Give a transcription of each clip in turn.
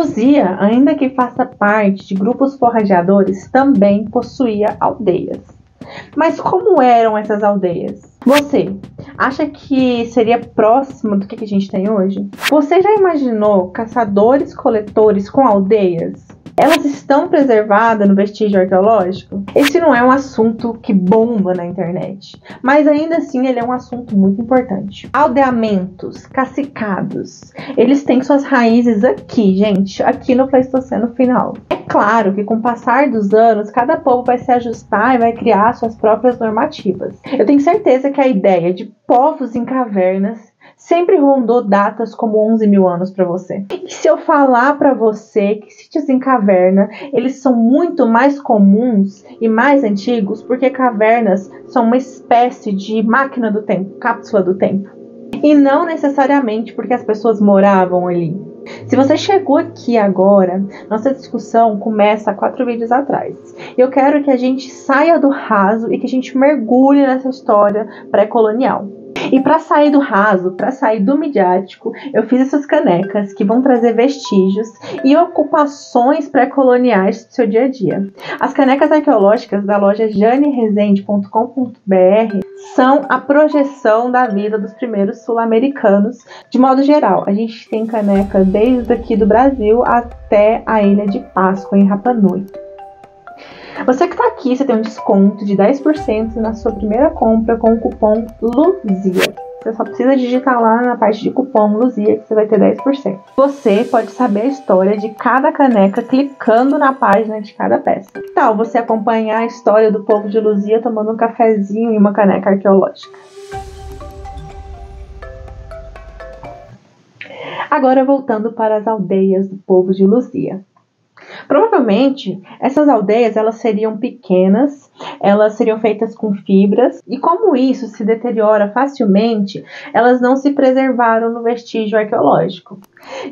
Luzia, ainda que faça parte de grupos forrageadores, também possuía aldeias. Mas como eram essas aldeias? Você acha que seria próximo do que a gente tem hoje? Você já imaginou caçadores-coletores com aldeias? Elas estão preservadas no vestígio arqueológico? Esse não é um assunto que bomba na internet, mas ainda assim ele é um assunto muito importante. Aldeamentos, cacicados, eles têm suas raízes aqui, gente, aqui no Pleistoceno final. É claro que com o passar dos anos, cada povo vai se ajustar e vai criar suas próprias normativas. Eu tenho certeza que a ideia de povos em cavernas sempre rondou datas como 11 mil anos para você. E se eu falar para você que sítios em caverna, eles são muito mais comuns e mais antigos porque cavernas são uma espécie de máquina do tempo, cápsula do tempo. E não necessariamente porque as pessoas moravam ali. Se você chegou aqui agora, nossa discussão começa há 4 vídeos atrás. Eu quero que a gente saia do raso e que a gente mergulhe nessa história pré-colonial. E para sair do raso, para sair do midiático, eu fiz essas canecas que vão trazer vestígios e ocupações pré-coloniais do seu dia a dia. As canecas arqueológicas da loja janeresende.com.br são a projeção da vida dos primeiros sul-americanos. De modo geral, a gente tem caneca desde aqui do Brasil até a Ilha de Páscoa, em Rapa Nui. Você que está aqui, você tem um desconto de 10% na sua primeira compra com o cupom LUZIA. Você só precisa digitar lá na parte de cupom LUZIA que você vai ter 10%. Você pode saber a história de cada caneca clicando na página de cada peça. Que tal você acompanhar a história do povo de Luzia tomando um cafezinho e uma caneca arqueológica? Agora voltando para as aldeias do povo de Luzia. Provavelmente, essas aldeias elas seriam pequenas, elas seriam feitas com fibras, e como isso se deteriora facilmente, elas não se preservaram no vestígio arqueológico.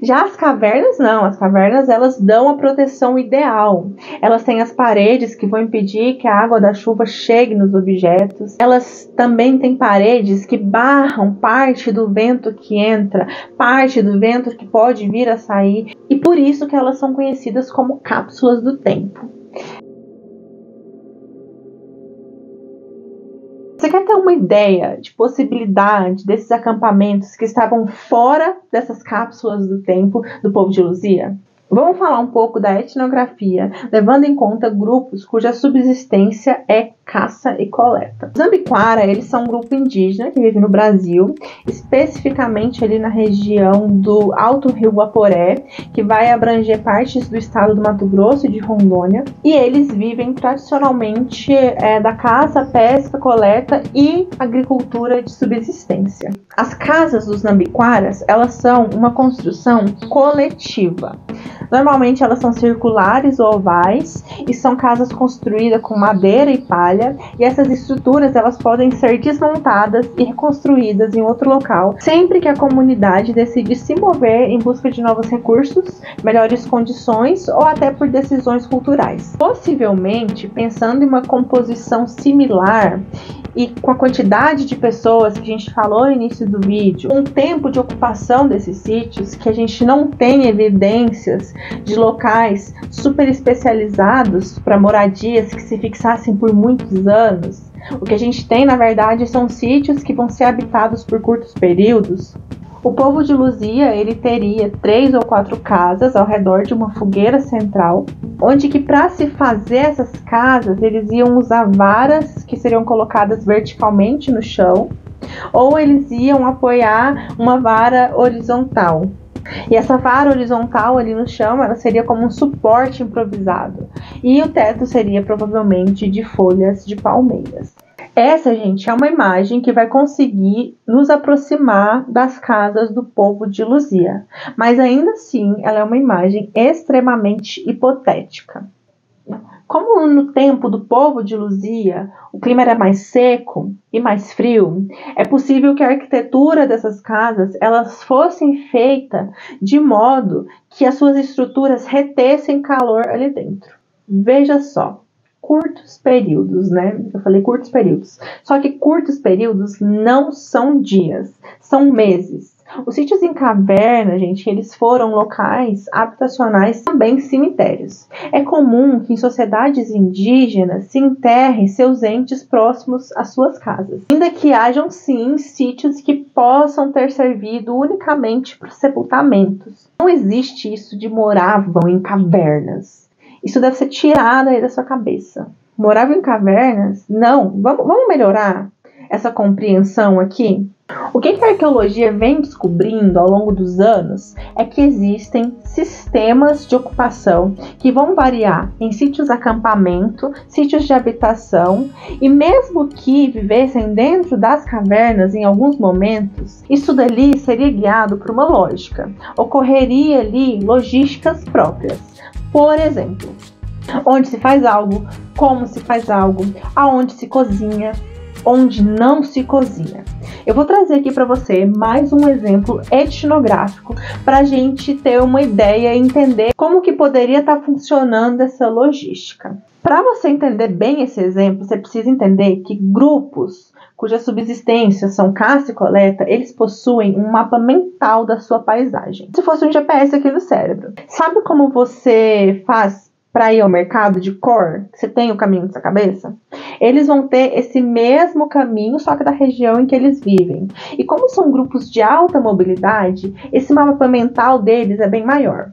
Já as cavernas não, as cavernas elas dão a proteção ideal. Elas têm as paredes que vão impedir que a água da chuva chegue nos objetos. Elas também têm paredes que barram parte do vento que entra, parte do vento que pode vir a sair, e por isso que elas são conhecidas como cápsulas do tempo. Você quer ter uma ideia de possibilidade desses acampamentos que estavam fora dessas cápsulas do tempo do povo de Luzia? Vamos falar um pouco da etnografia, levando em conta grupos cuja subsistência é caça e coleta. Os Zambiquara, eles são um grupo indígena que vive no Brasil, especificamente ali na região do Alto Rio Guaporé, que vai abranger partes do estado do Mato Grosso e de Rondônia, e eles vivem tradicionalmente da caça, pesca, coleta e agricultura de subsistência. As casas dos Zambiquaras, elas são uma construção coletiva. Normalmente elas são circulares ou ovais e são casas construídas com madeira e palha, e essas estruturas elas podem ser desmontadas e reconstruídas em outro local, sempre que a comunidade decide se mover em busca de novos recursos, melhores condições ou até por decisões culturais. Possivelmente, pensando em uma composição similar e com a quantidade de pessoas que a gente falou no início do vídeo, um tempo de ocupação desses sítios que a gente não tem evidências de locais super especializados para moradias que se fixassem por muitos anos. O que a gente tem, na verdade, são sítios que vão ser habitados por curtos períodos. O povo de Luzia, ele teria 3 ou 4 casas ao redor de uma fogueira central, onde que para se fazer essas casas, eles iam usar varas que seriam colocadas verticalmente no chão, ou eles iam apoiar uma vara horizontal. E essa vara horizontal ali no chão, ela seria como um suporte improvisado. E o teto seria provavelmente de folhas de palmeiras. Essa, gente, é uma imagem que vai conseguir nos aproximar das casas do povo de Luzia. Mas ainda assim, ela é uma imagem extremamente hipotética. Como no tempo do povo de Luzia, o clima era mais seco e mais frio, é possível que a arquitetura dessas casas elas fossem feitas de modo que as suas estruturas retessem calor ali dentro. Veja só, curtos períodos, né? Eu falei curtos períodos. Só que curtos períodos não são dias, são meses. Os sítios em caverna, gente, eles foram locais habitacionais, também cemitérios. É comum que em sociedades indígenas se enterrem seus entes próximos às suas casas, ainda que hajam sim sítios que possam ter servido unicamente para sepultamentos. Não existe isso de moravam em cavernas. Isso deve ser tirado aí da sua cabeça. Moravam em cavernas? Não. Vamos melhorar essa compreensão aqui? O que a arqueologia vem descobrindo ao longo dos anos é que existem sistemas de ocupação que vão variar em sítios de acampamento, sítios de habitação, e mesmo que vivessem dentro das cavernas em alguns momentos, isso dali seria guiado por uma lógica. Ocorreria ali logísticas próprias. Por exemplo, onde se faz algo, como se faz algo, aonde se cozinha, onde não se cozinha. Eu vou trazer aqui para você mais um exemplo etnográfico para a gente ter uma ideia e entender como que poderia estar funcionando essa logística. Para você entender bem esse exemplo, você precisa entender que grupos cuja subsistência são caça e coleta, eles possuem um mapa mental da sua paisagem. Se fosse um GPS aqui no cérebro. Sabe como você faz para ir ao mercado de cor? Você tem o caminho na sua cabeça? Eles vão ter esse mesmo caminho, só que da região em que eles vivem. E como são grupos de alta mobilidade, esse mapa mental deles é bem maior.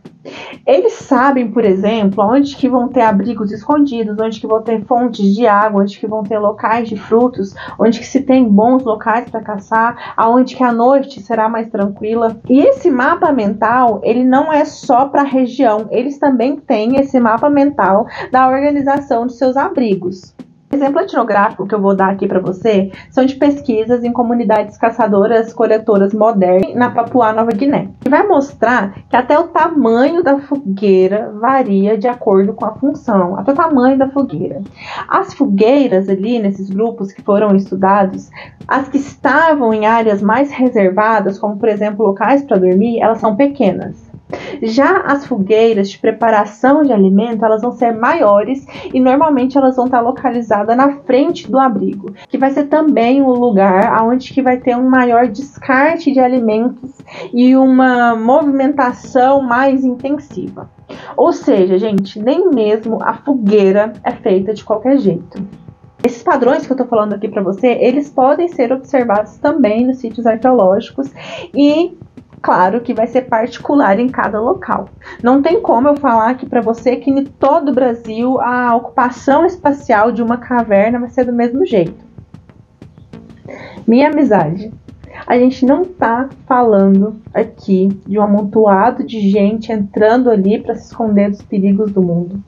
Eles sabem, por exemplo, onde que vão ter abrigos escondidos, onde que vão ter fontes de água, onde que vão ter locais de frutos, onde que se tem bons locais para caçar, aonde que a noite será mais tranquila. E esse mapa mental, ele não é só para a região, eles também têm esse mapa mental da organização de seus abrigos. O exemplo etnográfico que eu vou dar aqui para você são de pesquisas em comunidades caçadoras-coletoras modernas na Papua Nova Guiné. E vai mostrar que até o tamanho da fogueira varia de acordo com a função, até o tamanho da fogueira. As fogueiras ali, nesses grupos que foram estudados, as que estavam em áreas mais reservadas, como por exemplo locais para dormir, elas são pequenas. Já as fogueiras de preparação de alimento, elas vão ser maiores e normalmente elas vão estar localizadas na frente do abrigo, que vai ser também um lugar onde que vai ter um maior descarte de alimentos e uma movimentação mais intensiva. Ou seja, gente, nem mesmo a fogueira é feita de qualquer jeito. Esses padrões que eu estou falando aqui para você, eles podem ser observados também nos sítios arqueológicos e claro que vai ser particular em cada local. Não tem como eu falar aqui para você que em todo o Brasil a ocupação espacial de uma caverna vai ser do mesmo jeito. Minha amizade, a gente não tá falando aqui de um amontoado de gente entrando ali para se esconder dos perigos do mundo.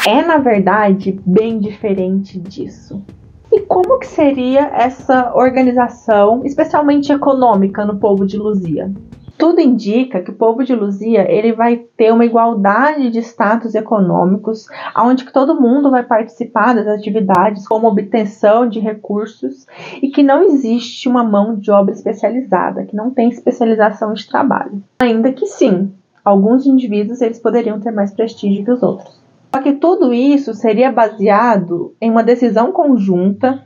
É, na verdade, bem diferente disso. E como que seria essa organização, especialmente econômica, no povo de Luzia? Tudo indica que o povo de Luzia ele vai ter uma igualdade de status econômicos, onde que todo mundo vai participar das atividades como obtenção de recursos e que não existe uma mão de obra especializada, que não tem especialização de trabalho. Ainda que sim, alguns indivíduos eles poderiam ter mais prestígio que os outros. Só que tudo isso seria baseado em uma decisão conjunta,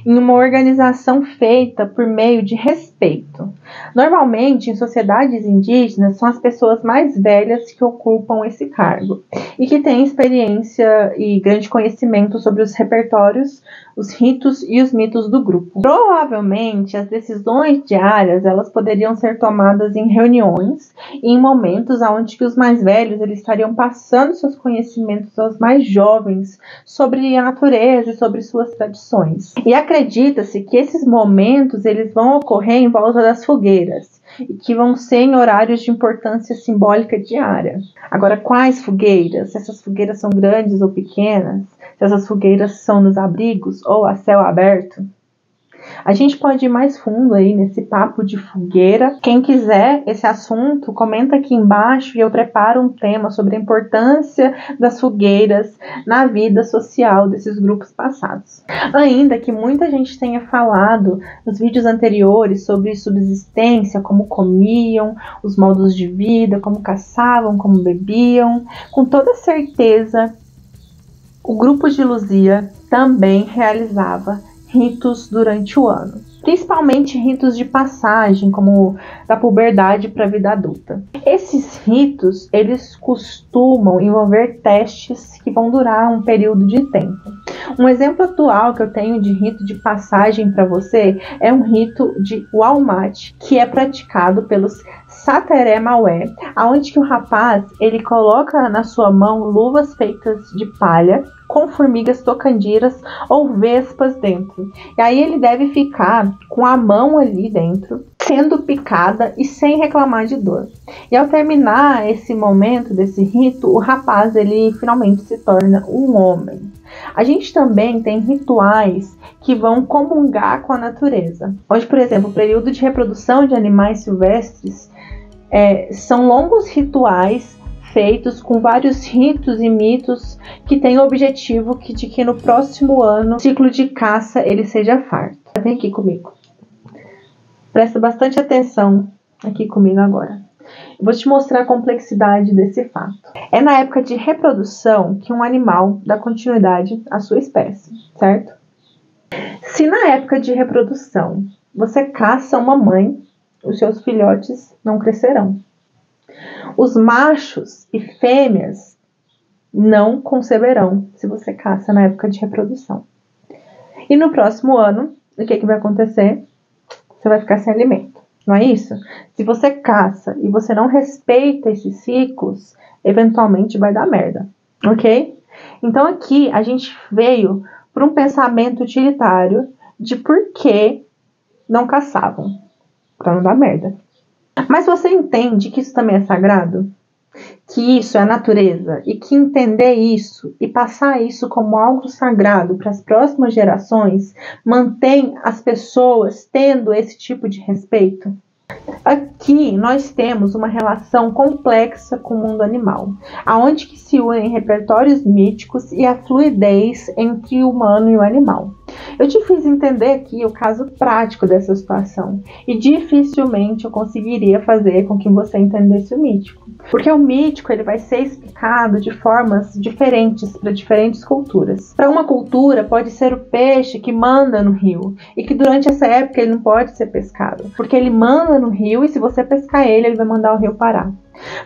em uma organização feita por meio de respeito. Normalmente, em sociedades indígenas, são as pessoas mais velhas que ocupam esse cargo e que têm experiência e grande conhecimento sobre os repertórios, os ritos e os mitos do grupo. Provavelmente, as decisões diárias elas poderiam ser tomadas em reuniões e em momentos onde que os mais velhos eles estariam passando seus conhecimentos aos mais jovens sobre a natureza e sobre suas tradições. E acredita-se que esses momentos eles vão ocorrer em volta das fogueiras e que vão ser em horários de importância simbólica diária. Agora, quais fogueiras? Se essas fogueiras são grandes ou pequenas? Se essas fogueiras são nos abrigos ou a céu aberto? A gente pode ir mais fundo aí nesse papo de fogueira. Quem quiser esse assunto, comenta aqui embaixo e eu preparo um tema sobre a importância das fogueiras na vida social desses grupos passados. Ainda que muita gente tenha falado nos vídeos anteriores sobre subsistência, como comiam, os modos de vida, como caçavam, como bebiam, com toda certeza o grupo de Luzia também realizava ritos durante o ano, principalmente ritos de passagem, como da puberdade para a vida adulta. Esses ritos, eles costumam envolver testes que vão durar um período de tempo. Um exemplo atual que eu tenho de rito de passagem para você é um rito de Walmat, que é praticado pelos Sateré Maué, onde que o rapaz ele coloca na sua mão luvas feitas de palha com formigas tocandiras ou vespas dentro. E aí ele deve ficar com a mão ali dentro, sendo picada e sem reclamar de dor. E ao terminar esse momento desse rito, o rapaz ele finalmente se torna um homem. A gente também tem rituais que vão comungar com a natureza. Onde, por exemplo, o período de reprodução de animais silvestres são longos rituais feitos com vários ritos e mitos que têm o objetivo de que no próximo ano o ciclo de caça ele seja farto. Vem aqui comigo. Presta bastante atenção aqui comigo agora. Eu vou te mostrar a complexidade desse fato. É na época de reprodução que um animal dá continuidade à sua espécie, certo? Se na época de reprodução você caça uma mãe, os seus filhotes não crescerão. Os machos e fêmeas não conceberão se você caça na época de reprodução. E no próximo ano, o que vai acontecer? Você vai ficar sem alimento, não é isso? Se você caça e você não respeita esses ciclos, eventualmente vai dar merda, ok? Então aqui a gente veio para um pensamento utilitário de por que não caçavam, para não dar merda. Mas você entende que isso também é sagrado? Que isso é a natureza e que entender isso e passar isso como algo sagrado para as próximas gerações mantém as pessoas tendo esse tipo de respeito? Aqui nós temos uma relação complexa com o mundo animal, aonde que se unem repertórios míticos e a fluidez entre o humano e o animal. Eu te fiz entender aqui o caso prático dessa situação e dificilmente eu conseguiria fazer com que você entendesse o mítico, porque o mítico ele vai ser explicado de formas diferentes para diferentes culturas. Para uma cultura pode ser o peixe que manda no rio e que durante essa época ele não pode ser pescado, porque ele manda no rio e se você pescar ele vai mandar o rio parar.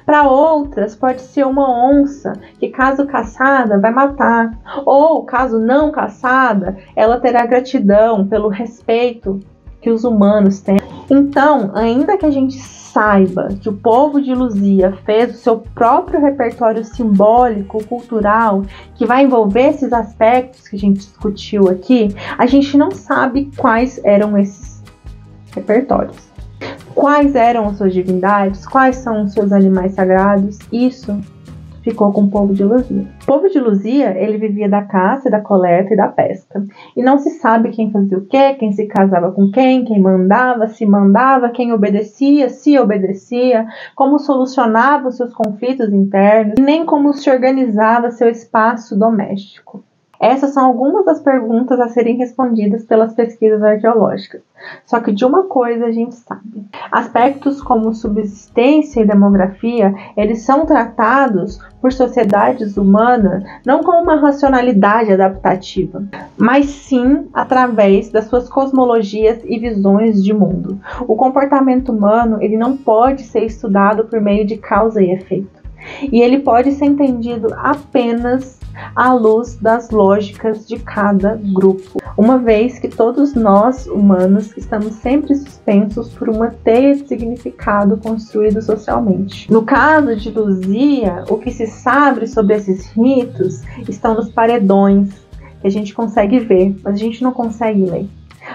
Para outras pode ser uma onça que caso caçada vai matar, ou caso não caçada ela terá gratidão pelo respeito que os humanos têm. Então, ainda que a gente saiba que o povo de Luzia fez o seu próprio repertório simbólico, cultural, que vai envolver esses aspectos que a gente discutiu aqui, a gente não sabe quais eram esses repertórios. Quais eram as suas divindades, quais são os seus animais sagrados, isso ficou com o povo de Luzia. O povo de Luzia, ele vivia da caça, da coleta e da pesca. E não se sabe quem fazia o quê, quem se casava com quem mandava, se mandava, quem obedecia, se obedecia, como solucionava os seus conflitos internos, e nem como se organizava seu espaço doméstico. Essas são algumas das perguntas a serem respondidas pelas pesquisas arqueológicas. Só que de uma coisa a gente sabe. Aspectos como subsistência e demografia, eles são tratados por sociedades humanas não como uma racionalidade adaptativa, mas sim através das suas cosmologias e visões de mundo. O comportamento humano, ele não pode ser estudado por meio de causa e efeito. E ele pode ser entendido apenas à luz das lógicas de cada grupo, uma vez que todos nós, humanos, estamos sempre suspensos por uma teia de significado construído socialmente. No caso de Luzia, o que se sabe sobre esses ritos estão nos paredões, que a gente consegue ver, mas a gente não consegue ler.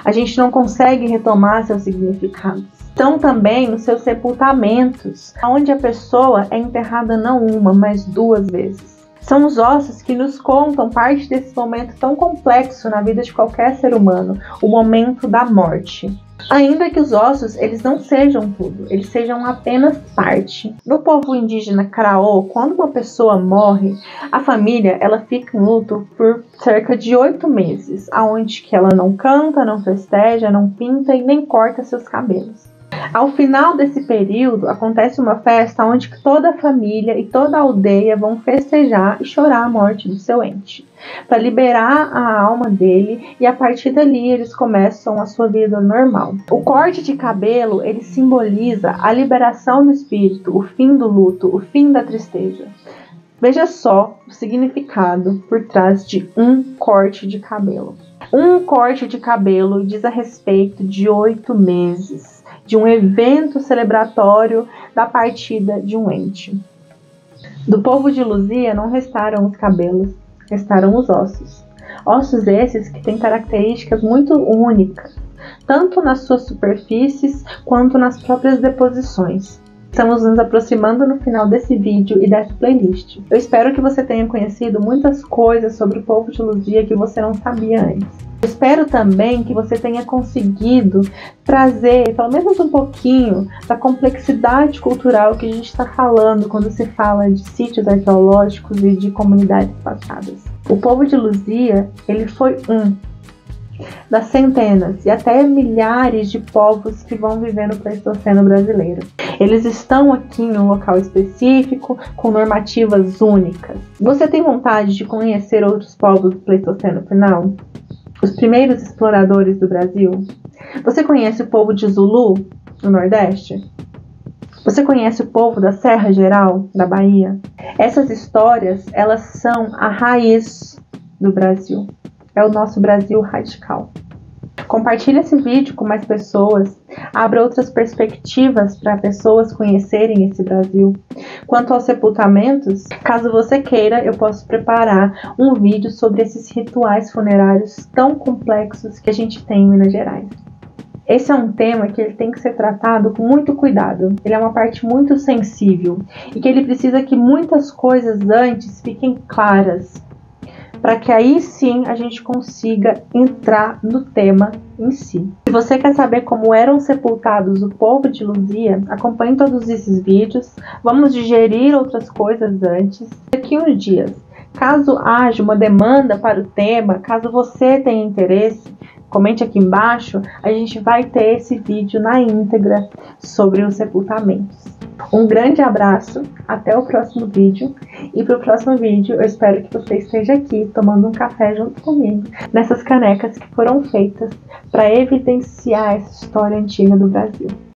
A gente não consegue retomar seus significados. Estão também nos seus sepultamentos, onde a pessoa é enterrada não uma, mas 2 vezes. São os ossos que nos contam parte desse momento tão complexo na vida de qualquer ser humano, o momento da morte. Ainda que os ossos eles não sejam tudo, eles sejam apenas parte. No povo indígena Karaô, quando uma pessoa morre, a família ela fica em luto por cerca de 8 meses, aonde que ela não canta, não festeja, não pinta e nem corta seus cabelos. Ao final desse período, acontece uma festa onde toda a família e toda a aldeia vão festejar e chorar a morte do seu ente, para liberar a alma dele, e a partir dali eles começam a sua vida normal. O corte de cabelo, ele simboliza a liberação do espírito, o fim do luto, o fim da tristeza. Veja só o significado por trás de um corte de cabelo. Um corte de cabelo diz a respeito de 8 meses, de um evento celebratório da partida de um ente. Do povo de Luzia não restaram os cabelos, restaram os ossos. Ossos esses que têm características muito únicas, tanto nas suas superfícies quanto nas próprias deposições. Estamos nos aproximando no final desse vídeo e dessa playlist. Eu espero que você tenha conhecido muitas coisas sobre o povo de Luzia que você não sabia antes. Eu espero também que você tenha conseguido trazer, pelo menos um pouquinho, da complexidade cultural que a gente está falando quando se fala de sítios arqueológicos e de comunidades passadas. O povo de Luzia, ele foi um das centenas e até milhares de povos que vão viver no Pleistoceno brasileiro. Eles estão aqui em um local específico, com normativas únicas. Você tem vontade de conhecer outros povos do Pleistoceno final? Os primeiros exploradores do Brasil? Você conhece o povo de Zulu, no Nordeste? Você conhece o povo da Serra Geral, da Bahia? Essas histórias, elas são a raiz do Brasil. É o nosso Brasil radical. Compartilhe esse vídeo com mais pessoas, abra outras perspectivas para pessoas conhecerem esse Brasil. Quanto aos sepultamentos, caso você queira, eu posso preparar um vídeo sobre esses rituais funerários tão complexos que a gente tem em Minas Gerais. Esse é um tema que ele tem que ser tratado com muito cuidado. Ele é uma parte muito sensível e que ele precisa que muitas coisas antes fiquem claras, para que aí sim a gente consiga entrar no tema em si. Se você quer saber como eram sepultados o povo de Luzia, acompanhe todos esses vídeos. Vamos digerir outras coisas antes. Daqui uns dias, caso haja uma demanda para o tema, caso você tenha interesse, comente aqui embaixo, a gente vai ter esse vídeo na íntegra sobre os sepultamentos. Um grande abraço, até o próximo vídeo, e para o próximo vídeo eu espero que você esteja aqui tomando um café junto comigo, nessas canecas que foram feitas para evidenciar essa história antiga do Brasil.